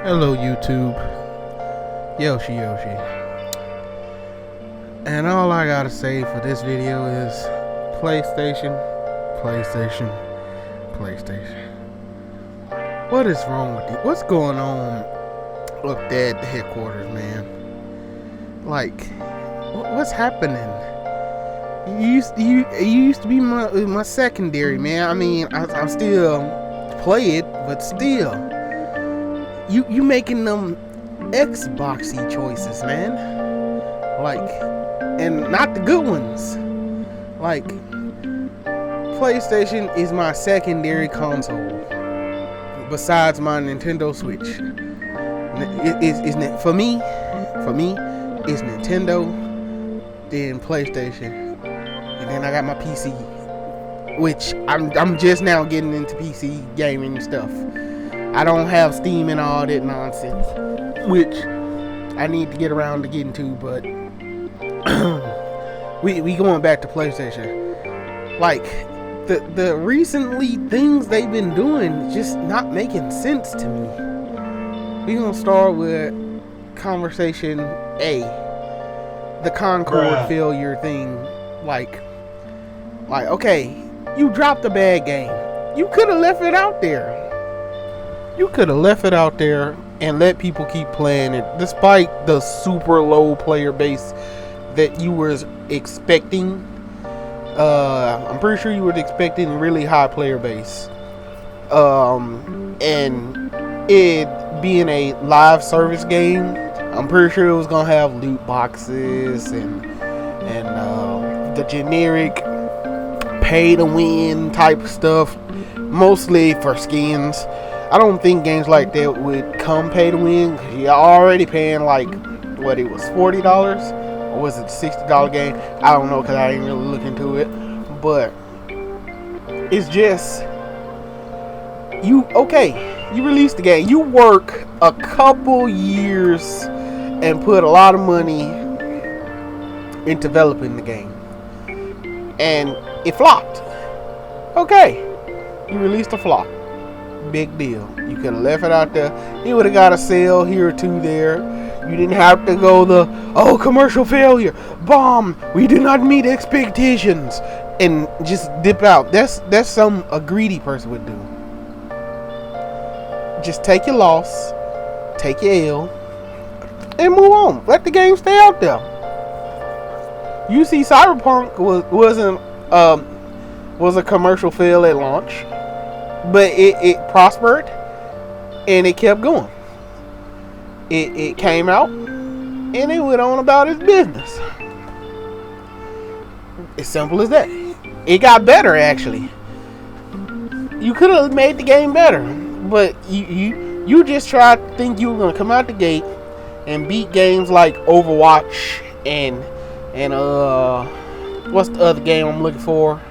Hello YouTube, Yoshi. And all I gotta say for this video is PlayStation. What is wrong with you? What's going on up there at the headquarters, man? Like, what's happening? You used to be my secondary, man. I mean, I still play it, but still. You making them Xboxy choices, man. Like, and not the good ones. Like, PlayStation is my secondary console besides my Nintendo Switch. For me, it's Nintendo, then PlayStation, and then I got my PC, which I'm just now getting into PC gaming and stuff. I don't have Steam and all that nonsense, which I need to get around to getting to, but we going back to PlayStation. Like, the recently things they've been doing just not making sense to me. We gonna start with conversation A, the Concord failure thing. Like, okay, you dropped a bad game. You could have left it out there. You could have left it out there and let people keep playing it, despite the super low player base that you were expecting. I'm pretty sure you were expecting a really high player base. And it being a live service game, I'm pretty sure it was gonna have loot boxes and the generic pay to win type stuff, mostly for skins. I don't think games like that would come pay to win, because you're already paying like, what, it was $40? Or was it a $60 game? I don't know, because I didn't really look into it. But it's just, you release the game. You work a couple years and put a lot of money in developing the game. And it flopped. Okay, you released a flop. Big deal. You could have left it out there. You would have got a sale here or two there. You didn't have to go commercial failure, bomb, we did not meet expectations, and just dip out. That's something a greedy person would do. Just take your loss, take your L, and move on. Let the game stay out there. You see, Cyberpunk was a commercial fail at launch, but it prospered and it kept going. It came out and it went on about its business. As simple as that. It got better, actually. You could have made the game better, but you just tried to think you were gonna come out the gate and beat games like Overwatch and what's the other game I'm looking for?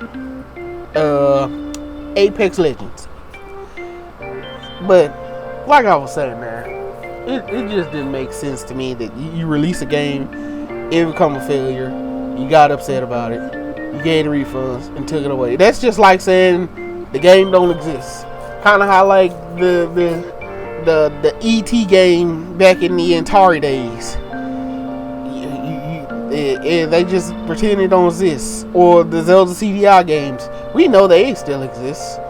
Apex Legends. But like I was saying, man, it just didn't make sense to me that you release a game, it become a failure, you got upset about it, you gave the refunds and took it away. That's just like saying the game don't exist. Kind of how like the ET game back in the Atari days. They just pretend it don't exist. Or the Zelda CDI games, we know they still exist,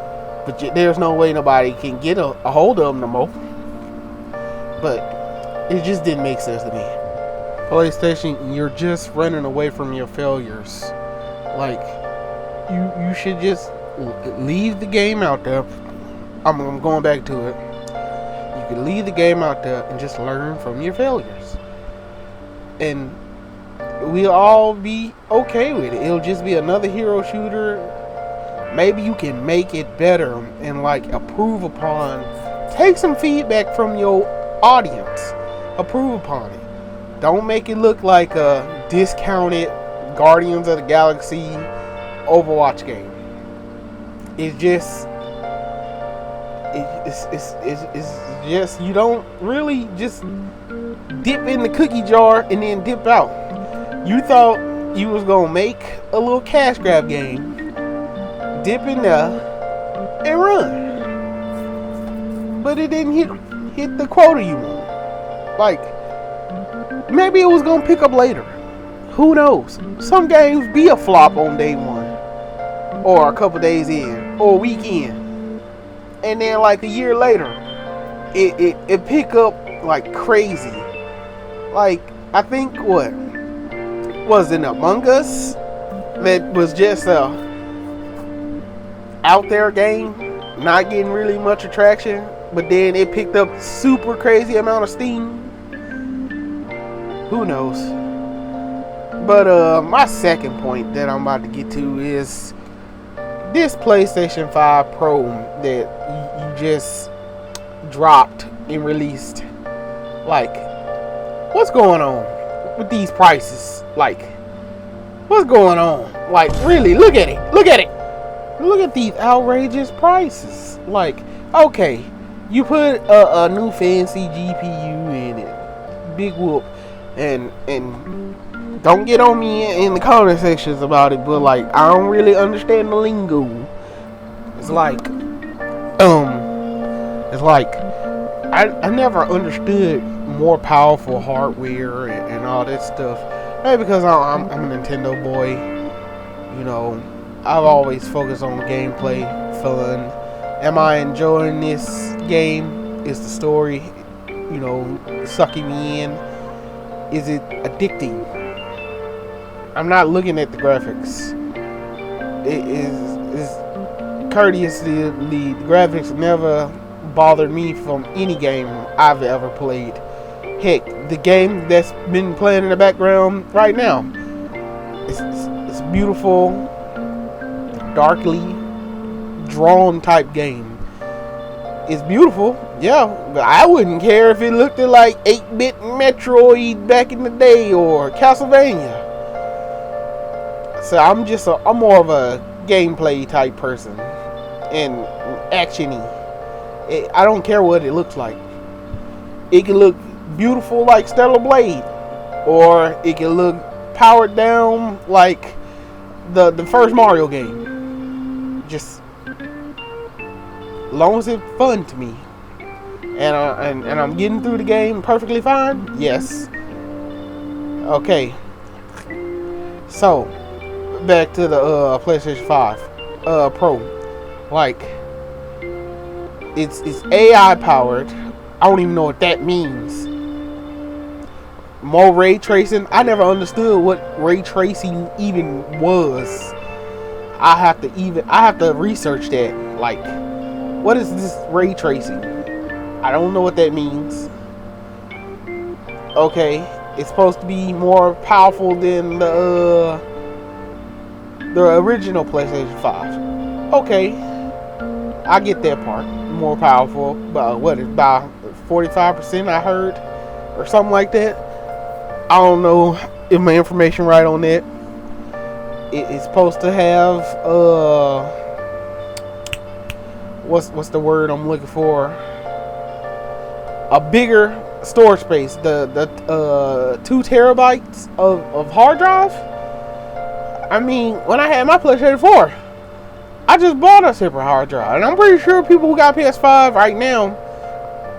but there's no way nobody can get a hold of them no more. But it just didn't make sense to me. PlayStation, you're just running away from your failures. Like, you should just leave the game out there. I'm going back to it. You could leave the game out there and just learn from your failures, and we'll all be okay with it. It'll just be another hero shooter. Maybe you can make it better and like improve upon. Take some feedback from your audience. Approve upon it. Don't make it look like a discounted Guardians of the Galaxy Overwatch game. It's just you don't really just dip in the cookie jar and then dip out. You thought you was gonna make a little cash grab game, dip in there and run, but it didn't hit hit the quota you want. Like, maybe it was gonna pick up later. Who knows? Some games be a flop on day one, or a couple days in, or a weekend, and then like a year later, it pick up like crazy. Like, I think what was it, Among Us, that was just a out there game, not getting really much attraction, but then it picked up super crazy amount of steam. Who knows? But my second point that I'm about to get to is this PlayStation 5 Pro that you just dropped and released. Like, what's going on with these prices? Like, what's going on? Like, really, look at it. Look at it. Look at these outrageous prices. Like, okay, you put a new fancy GPU in it. Big whoop. And don't get on me in the comment sections about it, but like, I don't really understand the lingo. It's like I never understood more powerful hardware and all that stuff. Maybe because I'm a Nintendo boy. You know, I've always focused on gameplay, fun. Am I enjoying this game? Is the story, you know, sucking me in? Is it addicting? I'm not looking at the graphics. It is courteously, the graphics never bothered me from any game I've ever played. Heck, the game that's been playing in the background right now, it's beautiful, darkly drawn type game. It's beautiful, yeah, but I wouldn't care if it looked like 8-bit Metroid back in the day or Castlevania. So I'm more of a gameplay type person and actiony. I don't care what it looks like. It can look beautiful like Stellar Blade, or it can look powered down like the first Mario game. Just as long as it's fun to me, and I'm getting through the game perfectly fine. Yes. Okay. So back to the PlayStation 5 Pro. Like, it's AI powered. I don't even know what that means. More ray tracing. I never understood what ray tracing even was. I have to research that. Like, what is this ray tracing? I don't know what that means. Okay, it's supposed to be more powerful than the original PlayStation 5. Okay, I get that part. More powerful, but about 45% I heard, or something like that. I don't know if my information right on that. It's supposed to have what's the word I'm looking for? A bigger storage space. The 2 terabytes of hard drive. I mean, when I had my PlayStation 4, I just bought a separate hard drive, and I'm pretty sure people who got PS5 right now,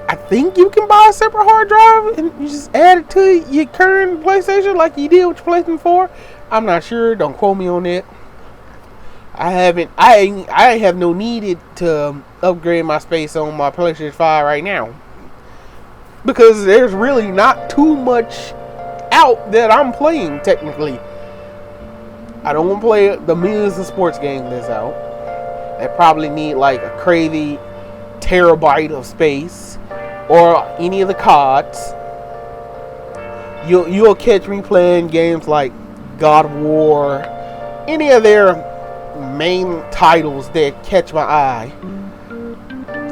I think you can buy a separate hard drive and you just add it to your current PlayStation like you did with your PlayStation 4. I'm not sure. Don't quote me on that. I have no need to upgrade my space on my PlayStation 5 right now, because there's really not too much out that I'm playing technically. I don't want to play the millions of sports games that's out. That probably need like a crazy terabyte of space, or any of the CODs. You'll catch me playing games like God of War, any of their main titles that catch my eye.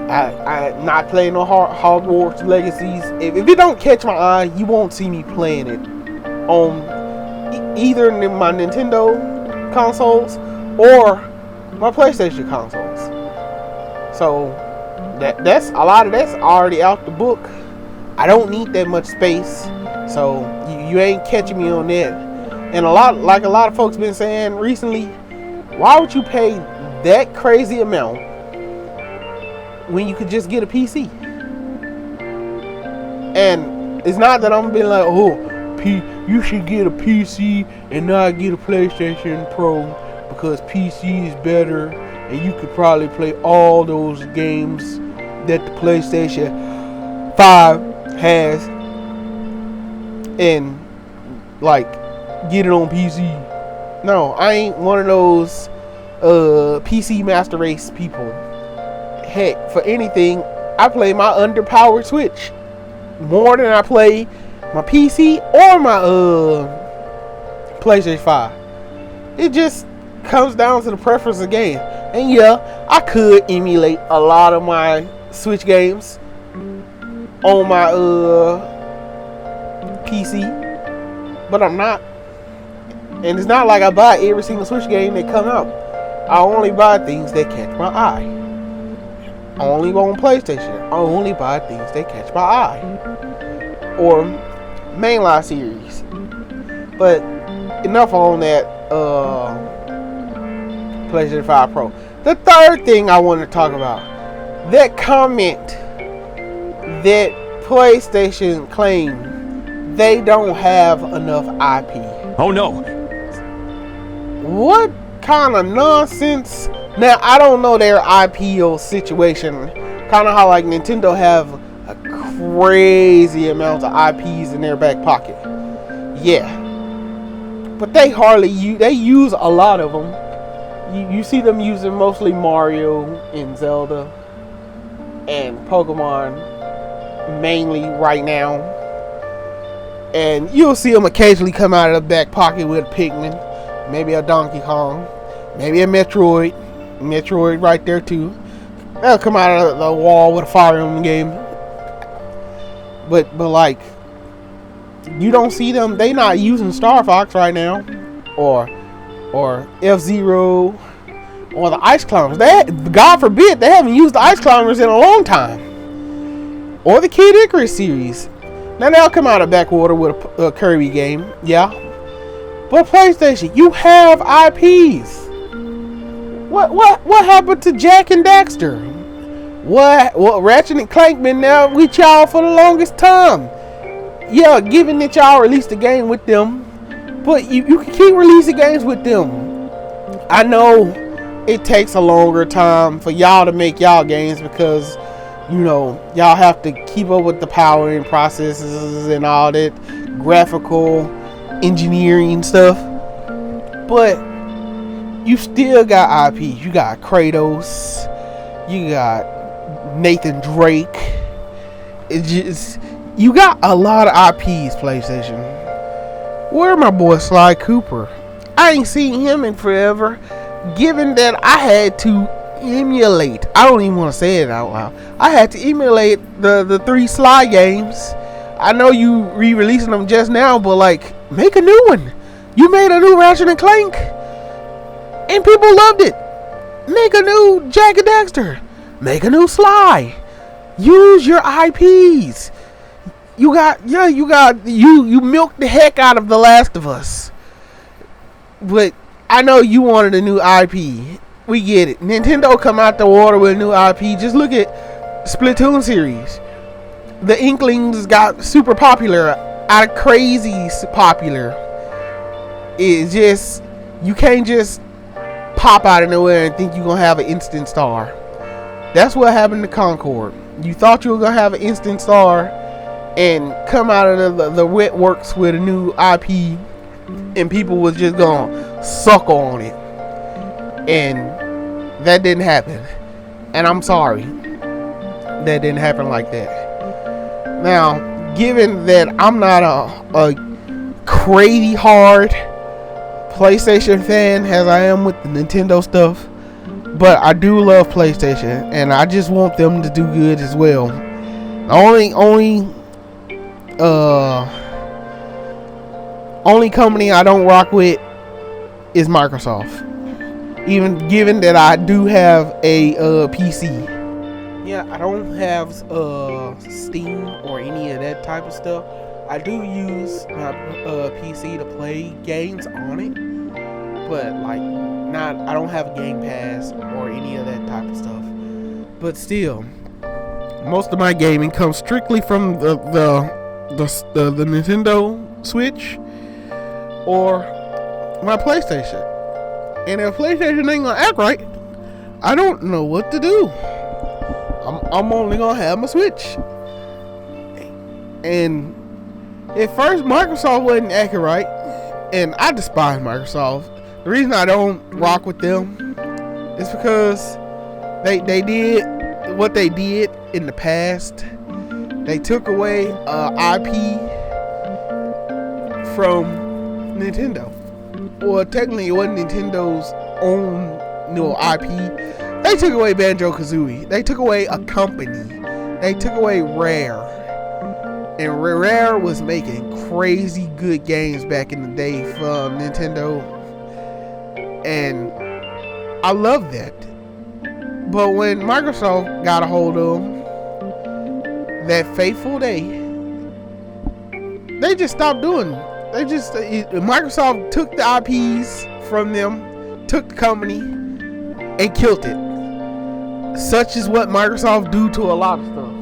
I not playing no Hogwarts Legacies. If it don't catch my eye, you won't see me playing it on either my Nintendo consoles or my PlayStation consoles. So that's a lot of that's already out the book. I don't need that much space, so you ain't catching me on that. And a lot of folks been saying recently, why would you pay that crazy amount when you could just get a PC? And it's not that I'm being like, you should get a PC and not get a PlayStation Pro because PC is better and you could probably play all those games that the PlayStation 5 has and like get it on PC. No, I ain't one of those PC Master Race people. Heck, for anything, I play my underpowered Switch more than I play my PC or my PlayStation 5. It just comes down to the preference of the game. And yeah, I could emulate a lot of my Switch games on my PC, but I'm not. And it's not like I buy every single Switch game that come out. I only buy things that catch my eye. Only on PlayStation, I only buy things that catch my eye. Or mainline series. But enough on that PlayStation 5 Pro. The third thing I want to talk about, that comment that PlayStation claimed they don't have enough IP. Oh no. What kind of nonsense? Now, I don't know their IPO situation. Kind of how like Nintendo have a crazy amount of IPs in their back pocket. Yeah. But they hardly use a lot of them. You see them using mostly Mario and Zelda and Pokemon mainly right now. And you'll see them occasionally come out of the back pocket with a Pikmin, maybe a Donkey Kong, maybe a Metroid right there too. They'll come out of the wall with a Fire Emblem game. But like, you don't see them. They not using Star Fox right now, or F-Zero, or the Ice Climbers. God forbid, they haven't used the Ice Climbers in a long time. Or the Kid Icarus series. Now they'll come out of backwater with a Kirby game, yeah. But PlayStation, you have IPs. What happened to Jak and Daxter? What Ratchet and Clank been there with y'all for the longest time? Yeah, given that y'all released a game with them, but you can keep releasing games with them. I know it takes a longer time for y'all to make y'all games because, you know, y'all have to keep up with the powering processes and all that graphical engineering stuff. But you still got IPs. You got Kratos. You got Nathan Drake. You got a lot of IPs, PlayStation. Where my boy Sly Cooper? I ain't seen him in forever. Given that I had to emulate, I don't even want to say it out loud, I had to emulate the 3 Sly games. I know you re-releasing them just now, but like, make a new one. You made a new Ratchet and Clank and people loved it. Make a new Jak and Daxter. Make a new Sly. Use your IPs. You milked the heck out of The Last of Us. But I know you wanted a new IP. We get it. Nintendo come out the water with a new IP. Just look at Splatoon series. The Inklings got super popular. Out of crazy popular. It's just, you can't just pop out of nowhere and think you're going to have an instant star. That's what happened to Concord. You thought you were going to have an instant star and come out of the wet works with a new IP and people was just going to suck on it. And that didn't happen. And I'm sorry. That didn't happen like that. Now, given that I'm not a crazy hard PlayStation fan as I am with the Nintendo stuff, but I do love PlayStation and I just want them to do good as well. The only company I don't rock with is Microsoft. Even given that I do have a PC. Yeah, I don't have Steam or any of that type of stuff. I do use my PC to play games on it, but like I don't have Game Pass or any of that type of stuff. But still, Most of my gaming comes strictly from the Nintendo Switch or my PlayStation. And if PlayStation ain't gonna act right, I don't know what to do. I'm only gonna have my Switch. And at first Microsoft wasn't acting right, and I despise Microsoft. The reason I don't rock with them is because they did what they did in the past. They took away IP from Nintendo. Well, technically it wasn't Nintendo's own IP. They took away Banjo-Kazooie. They took away a company. They took away Rare. And Rare was making crazy good games back in the day for Nintendo. And I love that. But when Microsoft got a hold of them, that fateful day, they just stopped doing it. Microsoft took the IPs from them, took the company, and killed it. Such is what Microsoft do to a lot of stuff.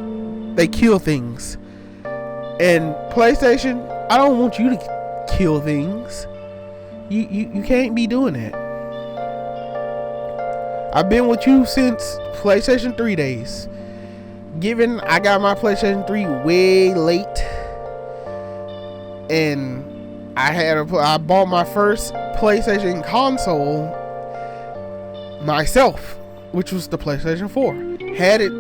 They kill things. And PlayStation, I don't want you to kill things. You can't be doing that. I've been with you since PlayStation 3 days. Given I got my PlayStation 3 way late, and I bought my first PlayStation console myself, which was the PlayStation 4. Had it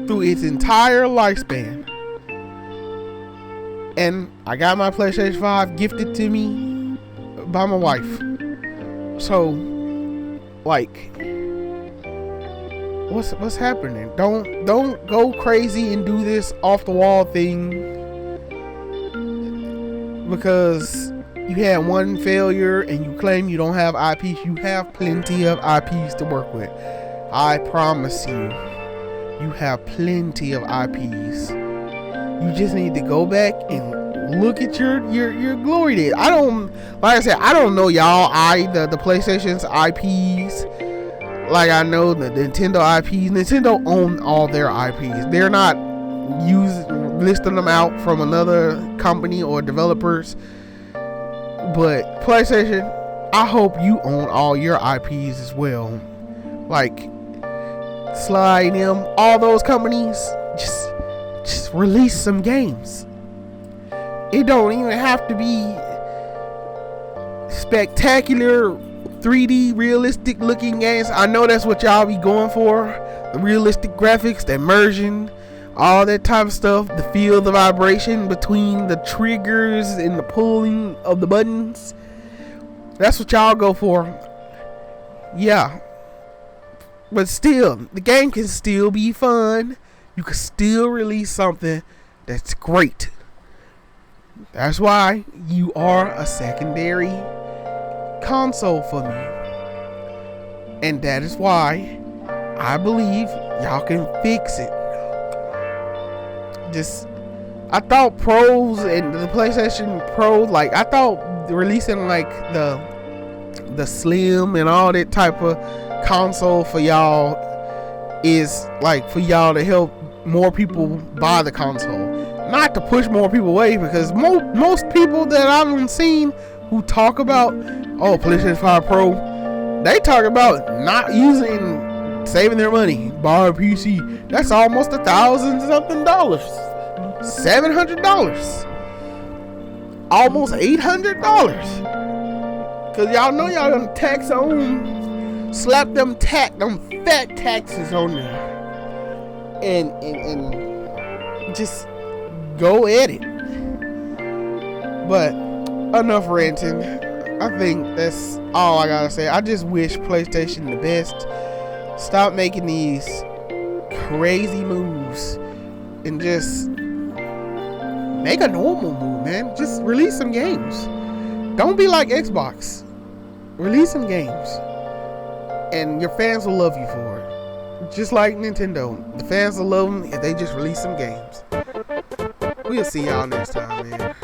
through its entire lifespan. And I got my PlayStation 5 gifted to me by my wife. So, like, what's happening? Don't go crazy and do this off the wall thing because you had one failure and you claim you don't have IPs. You have plenty of IPs to work with. I promise you, you have plenty of IPs. You just need to go back and look at your glory days. I don't know y'all. The PlayStation's IPs. Like I know the Nintendo IPs. Nintendo own all their IPs. They're not listing them out from another company or developers. But PlayStation, I hope you own all your IPs as well. Like Sly and them, all those companies, just release some games. It don't even have to be spectacular 3D realistic looking games. I know that's what y'all be going for. The realistic graphics, the immersion, all that type of stuff. The feel the vibration between the triggers and the pulling of the buttons. That's what y'all go for. Yeah. But still, the game can still be fun. You can still release something that's great. That's why you are a secondary console for me. And that is why I believe y'all can fix it. I thought pros and the PlayStation Pro, like I thought releasing like the Slim and all that type of console for y'all is like for y'all to help more people buy the console, not to push more people away, because most people that I've seen who talk about PlayStation 5 Pro, they talk about not saving their money, buy a PC. That's almost $1,000 something, $700, almost $800, because y'all know y'all gonna tax on, slap them fat taxes on there, and just go at it. But enough ranting. I think that's all I gotta say. I just wish PlayStation the best. Stop making these crazy moves and just make a normal move, man. Just release some games. Don't be like Xbox. Release some games, and your fans will love you for it. Just like Nintendo, the fans will love them if they just release some games. We'll see y'all next time, man.